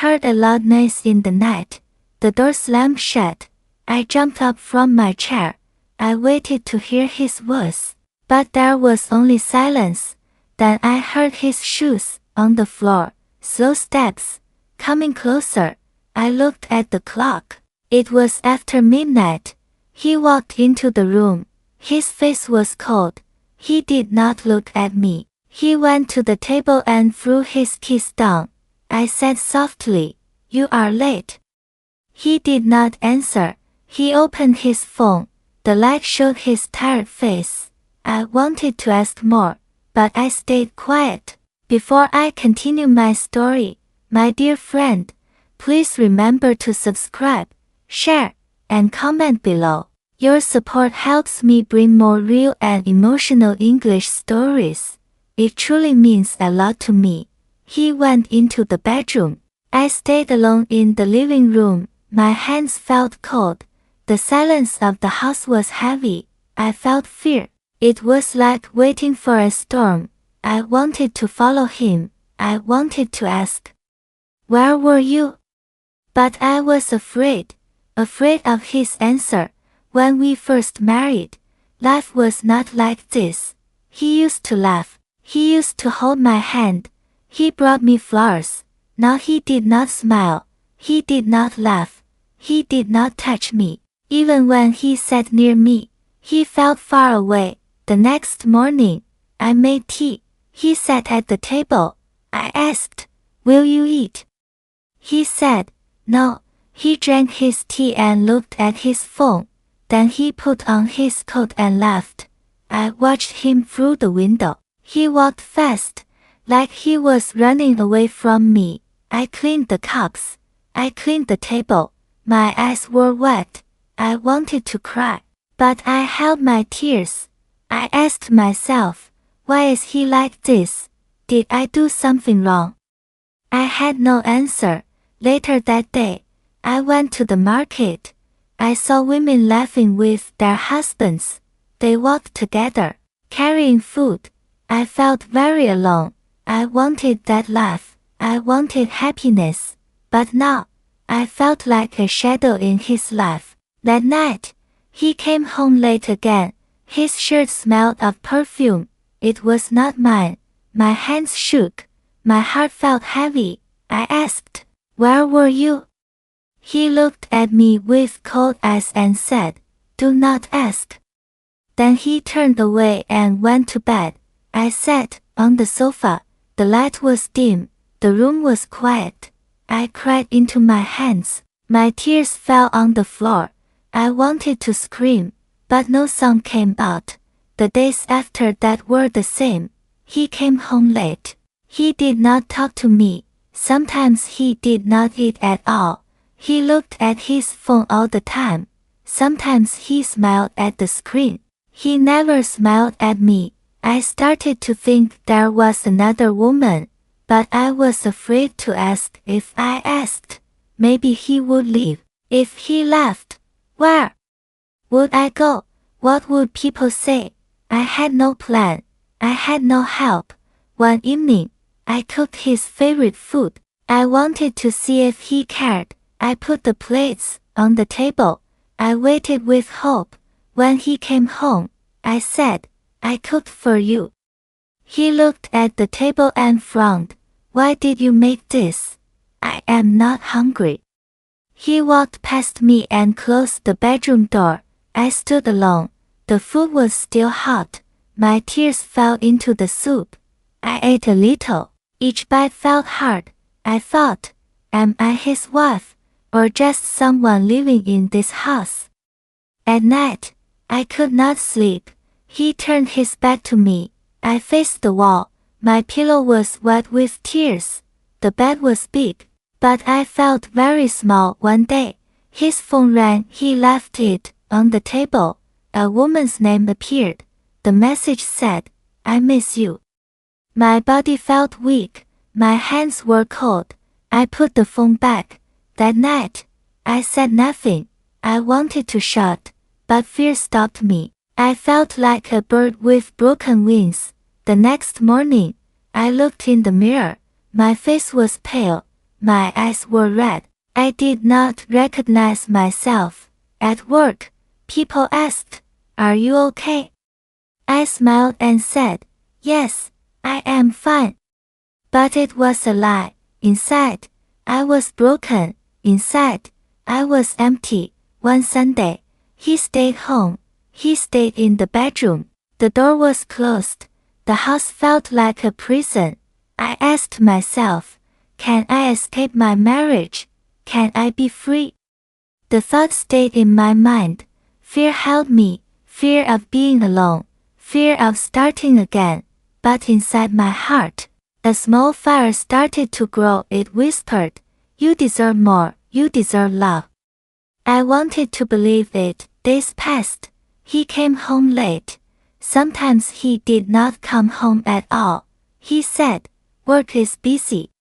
heard a loud noise in the night. The door slammed shut. I jumped up from my chair. I waited to hear his voice, but there was only silence. Then I heard his shoes on the floor, slow steps, coming closer. I looked at the clock. It was after midnight. He walked into the room. His face was cold. He did not look at me. He went to the table and threw his keys down. I said softly, "You are late." He did not answer. He opened his phone. The light showed his tired face. I wanted to ask more, but I stayed quiet. Before I continue my story, my dear friend, please remember to subscribe, share, and comment below. Your support helps me bring more real and emotional English stories. It truly means a lot to me. He went into the bedroom. I stayed alone in the living room. My hands felt cold. The silence of the house was heavy. I felt fear. It was like waiting for a storm. I wanted to follow him. I wanted to ask, "Where were you?" But I was afraid of his answer. When we first married, life was not like this. He used to laugh. He used to hold my hand. He brought me flowers. Now he did not smile. He did not laugh. He did not touch me. Even when he sat near me, he felt far away. The next morning, I made tea. He sat at the table. I asked, "Will you eat?" He said, "No." He drank his tea and looked at his phone. Then he put on his coat and left. I watched him through the window. He walked fast, like he was running away from me. I cleaned the cups. I cleaned the table. My eyes were wet. I wanted to cry, but I held my tears. I asked myself, why is he like this? Did I do something wrong? I had no answer. Later that day, I went to the market. I saw women laughing with their husbands. They walked together, carrying food. I felt very alone. I wanted that laugh. I wanted happiness. But now, I felt like a shadow in his life. That night, he came home late again. His shirt smelled of perfume. It was not mine. My hands shook. My heart felt heavy. I asked, "Where were you?" He looked at me with cold eyes and said, "Do not ask." Then he turned away and went to bed. I sat on the sofa. The light was dim. The room was quiet. I cried into my hands. My tears fell on the floor. I wanted to scream, but no sound came out. The days after that were the same. He came home late. He did not talk to me. Sometimes he did not eat at all. He looked at his phone all the time. Sometimes he smiled at the screen. He never smiled at me. I started to think there was another woman, but I was afraid to ask. If I asked, maybe he would leave. If he left, where would I go? What would people say? I had no plan. I had no help. One evening, I cooked his favorite food. I wanted to see if he cared. I put the plates on the table. I waited with hope. When he came home, I said, "I cooked for you." He looked at the table and frowned. "Why did you make this? I am not hungry." He walked past me and closed the bedroom door. I stood alone. The food was still hot. My tears fell into the soup. I ate a little. Each bite felt hard. I thought, am I his wife, or just someone living in this house? At night, I could not sleep. He turned his back to me. I faced the wall. My pillow was wet with tears. The bed was big, but I felt very small. One day, his phone rang. He left it on the table. A woman's name appeared. The message said, "I miss you." My body felt weak. My hands were cold. I put the phone back. That night, I said nothing. I wanted to shout, but fear stopped me. I felt like a bird with broken wings. The next morning, I looked in the mirror. My face was pale. My eyes were red. I did not recognize myself. At work, people asked, "Are you okay?" I smiled and said, "Yes, I am fine." But it was a lie. Inside, I was broken. Inside, I was empty. One Sunday, he stayed home. He stayed in the bedroom. The door was closed. The house felt like a prison. I asked myself, can I escape my marriage? Can I be free? The thought stayed in my mind. Fear held me, fear of being alone, fear of starting again. But inside my heart, a small fire started to grow. It whispered, "You deserve more, you deserve love." I wanted to believe it. Days passed. He came home late. Sometimes he did not come home at all. He said, "Work is busy."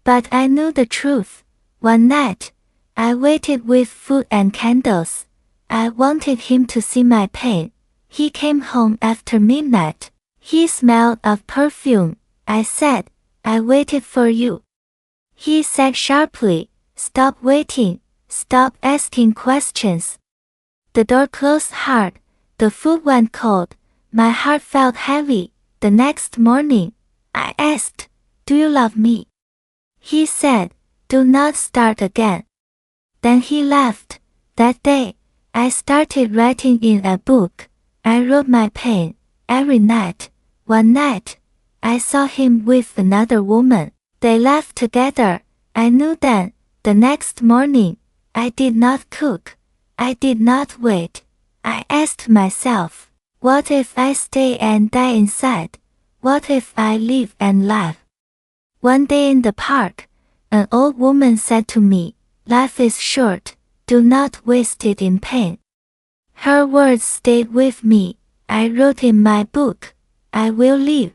But I knew the truth. One night, I waited with food and candles. I wanted him to see my pain. He came home after midnight. He smelled of perfume. I said, "I waited for you." He said sharply, "Stop waiting. Stop asking questions." The door closed hard. The food went cold. My heart felt heavy. The next morning, I asked, "Do you love me?" He said, "Do not start again." Then he left. That day, I started writing in a book. I wrote my pain. Every night. One night, I saw him with another woman. They left together. I knew then. The next morning, I did not cook. I did not wait. I asked myself, what if I stay and die inside? What if I live and laugh? One day in the park, an old woman said to me, "Life is short. Do not waste it in pain." Her words stayed with me. I wrote in my book, "I will live."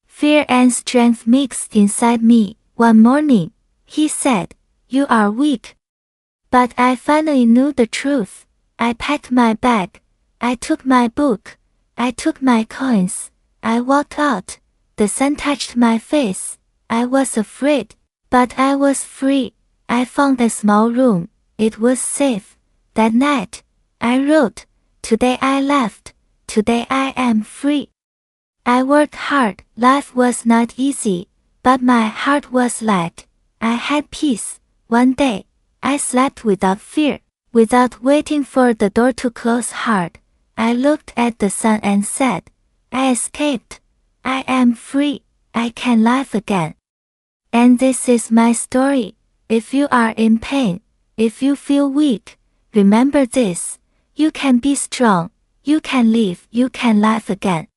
Fear and strength mixed inside me. One morning, he said, "You are weak." But I finally knew the truth. I packed my bag. I took my book. I took my coins. I walked out. The sun touched my face. I was afraid, but I was free. I found a small room. It was safe. That night, I wrote, "Today I left. Today I am free." I worked hard. Life was not easy, but my heart was light. I had peace. One day, I slept without fear. Without waiting for the door to close hard, I looked at the sun and said, "I escaped. I am free. I can live again." And this is my story. If you are in pain, if you feel weak, remember this. You can be strong. You can live. You can live again.